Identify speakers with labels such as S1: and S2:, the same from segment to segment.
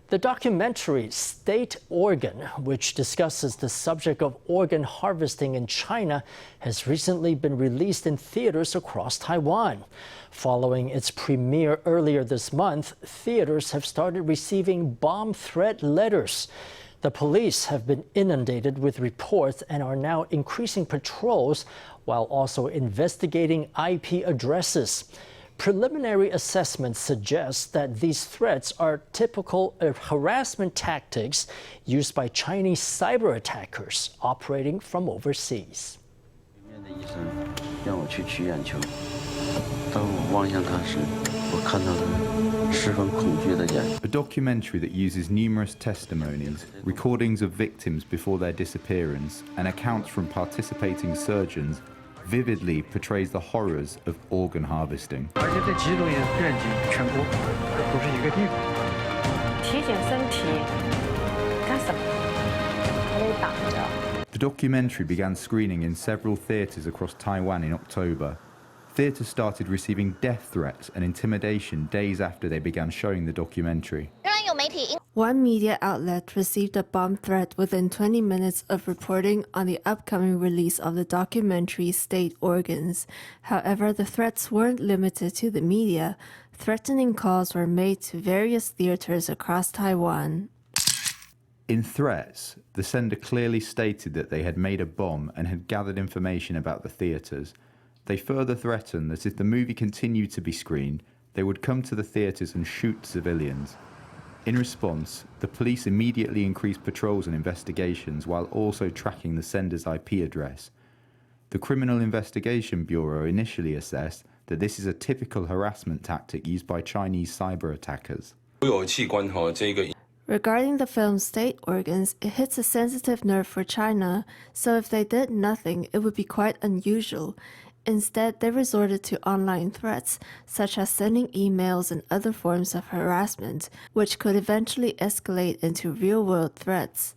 S1: The documentary State Organ, which discusses the subject of organ harvesting in China, has recently been released in theaters across Taiwan. Following its premiere earlier this month, theaters have started receiving bomb threat letters. The police have been inundated with reports and are now increasing patrols while also investigating IP addresses. Preliminary assessments suggest that these threats are typical harassment tactics used by Chinese cyber attackers operating from overseas.
S2: A documentary that uses numerous testimonies, recordings of victims before their disappearance, and accounts from participating surgeons vividly portrays the horrors of organ harvesting. The documentary began screening in several theatres across Taiwan in October. Theatres started receiving death threats and intimidation days after they began showing the documentary.
S3: One media outlet received a bomb threat within 20 minutes of reporting on the upcoming release of the documentary State Organs. However, the threats weren't limited to the media. Threatening calls were made to various theaters across Taiwan.
S2: In threats, the sender clearly stated that they had made a bomb and had gathered information about the theatres. They further threatened that if the movie continued to be screened, they would come to the theatres and shoot civilians. In response, the police immediately increased patrols and investigations while also tracking the sender's IP address. The Criminal Investigation Bureau initially assessed that this is a typical harassment tactic used by Chinese cyber attackers.
S3: Regarding the film State Organs, it hits a sensitive nerve for China, so if they did nothing, it would be quite unusual. Instead, they resorted to online threats, such as sending emails and other forms of harassment, which could eventually escalate into real-world threats.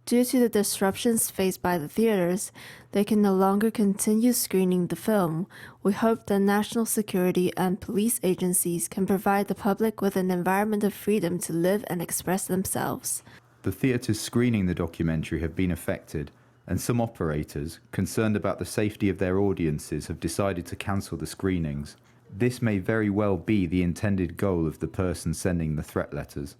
S3: Due to the disruptions faced by the theaters, they can no longer continue screening the film. We hope that national security and police agencies can provide the public with an environment of freedom to live and express themselves.
S2: The theatres screening the documentary have been affected, and some operators, concerned about the safety of their audiences, have decided to cancel the screenings. This may very well be the intended goal of the person sending the threat letters.